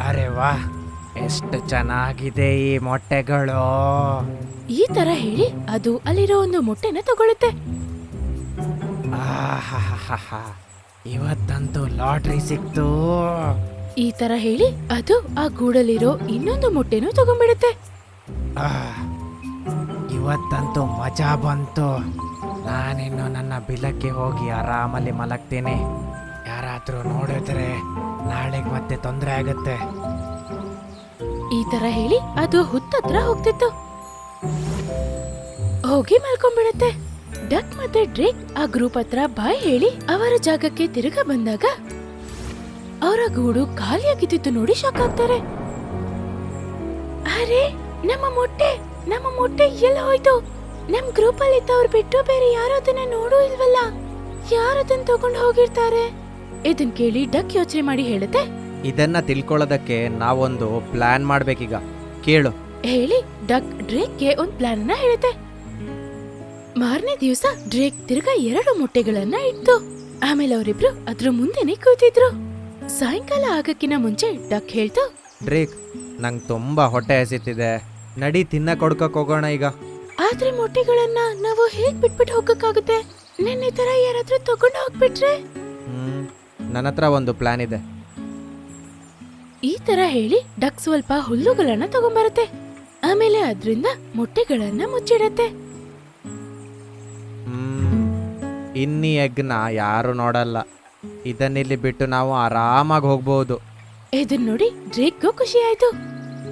ಅರೆ ವಾ, ಎಷ್ಟು ಚೆನ್ನಾಗಿದೆ ಈ ಮೊಟ್ಟೆಗಳು. ಈ ತರ ಹೇಳಿ ಅದು ಅಲ್ಲಿರೋ ಒಂದು ಮೊಟ್ಟೆನ ತಗೊಳುತ್ತೆ. ಆಹಾಹಾಹಾ, ಇವತ್ತಂತೂ ಲಾಟ್ರಿ ಸಿಕ್ತು. ಈ ತರ ಹೇಳಿ ಅದು ಆ ಗೂಡಲ್ಲಿರೋ ಇನ್ನೊಂದು ಮೊಟ್ಟೆನೂ ತಗೊಂಡ್ಬಿಡುತ್ತೆ. ಆಹ್, ಇವತ್ತಂತೂ ಮಜಾ ಬಂತು. ನಾನಿನ್ನು ನನ್ನ ಬಿಲಕ್ಕೆ ಹೋಗಿ ಆರಾಮಲ್ಲಿ ಮಲಗ್ತೀನಿ. ಯಾರಾದ್ರೂ ನೋಡಿದ್ರೆ ನಾಳೆಗೆ ಮತ್ತೆ ತೊಂದರೆ ಆಗುತ್ತೆ. ಈ ತರ ಹೇಳಿ ಅದು ಹುತ್ತತ್ರ ಹೋಗ್ತಿತ್ತು. ಹೋಗಿ ಮಲ್ಕೊಂಡ್ಬಿಡತ್ತೆ. ಡಕ್ ಮತ್ತೆ ಡ್ರೇಕ್ ಆ ಗ್ರೂಪ್ ಹತ್ರ ಬಾಯ್ ಹೇಳಿ ಅವರ ಜಾಗಕ್ಕೆ ತಿರುಗ ಬಂದಾಗ ಅವರ ಗೂಡು ಖಾಲಿಯಾಗಿದ್ದು ನೋಡಿ ಶಾಕ್ ಆಗ್ತಾರೆ. ಅರೆ, ನಮ್ಮ ಮೊಟ್ಟೆ ಎಲ್ಲ ಹೋಯ್ತು. ನಮ್ ಗ್ರೂಪ್ ಅಲ್ಲಿ ಇದ್ದವ್ರು ಬಿಟ್ಟು ಬೇರೆ ಯಾರು ಅದನ್ನ ನೋಡೂ ಇಲ್ವಲ್ಲ. ಯಾರು ಅದನ್ನ ತಗೊಂಡು ಹೋಗಿರ್ತಾರೆ? ಇದನ್ ಕೇಳಿ ಡಕ್ ಯೋಚನೆ ಮಾಡಿ ಹೇಳುತ್ತೆ. ಇದನ್ನ ತಿಳ್ಕೊಳ್ಳೋದಕ್ಕೆ ನಾವೊಂದು ಪ್ಲಾನ್ ಮಾಡ್ಬೇಕೀಗ, ಕೇಳು. ಹೇಳಿ ಡಕ್ ಡ್ರೇಕ್ಗೆ ಒಂದ್ ಪ್ಲಾನ್ ಅನ್ನ ಹೇಳುತ್ತೆ. ಮಾರನೇ ದಿವಸ ಡ್ರೇಕ್ ತಿರ್ಗಾ 2 ಮೊಟ್ಟೆಗಳನ್ನ ಇಟ್ಟು ಆಮೇಲೆ ಅವರಿಬ್ರು ಅದ್ರ ಮುಂದೆನೆ ಕೂತಿದ್ರು. ಸಾಯಂಕಾಲ ಆಗಕ್ಕಿನ ಮುಂಚೆ ಡಕ್ ಹೇಳ್ತು, ಡ್ರೇಕ್, ನಂಗೆ ತುಂಬಾ ಹೊಟ್ಟೆ ಹಸಿತಿದೆ, ನಡಿ ತಿನ್ನ ಕೊಡ್ಕಕ್ ಹೋಗೋಣ ಈಗ. ಆದ್ರೆ ಮೊಟ್ಟೆಗಳನ್ನ ನಾವು ಹೇಗ್ ಬಿಟ್ಬಿಟ್ಟು ಹೋಗಕ್ಕಾಗುತ್ತೆ? ನಿನ್ನೆ ತರ ಯಾರಾದ್ರೂ ತಗೊಂಡು ಹೋಗ್ಬಿಟ್ರೆ? ನನ್ನ ಹತ್ರ ಒಂದು ಪ್ಲಾನ್ ಇದೆ. ಈ ತರ ಹೇಳಿ ಡಕ್ ಸ್ವಲ್ಪ ಹುಲ್ಲುಗಳನ್ನ ತಗೊಂಬರುತ್ತೆ. ಆಮೇಲೆ ಅದ್ರಿಂದ ಮೊಟ್ಟೆಗಳನ್ನ ಮುಚ್ಚಿಡತ್ತೆ. ಇನ್ನಿ ಎಗ್ನ ಯಾರು ನೋಡಲ್ಲ. ಇದನ್ನಿಲ್ಲಿ ಬಿಟ್ಟು ನಾವು ಆರಾಮಾಗಿ ಹೋಗ್ಬೋದು. ಇದನ್ ನೋಡಿ ಡ್ರೇಕ್ಗೂ ಖುಷಿ ಆಯ್ತು.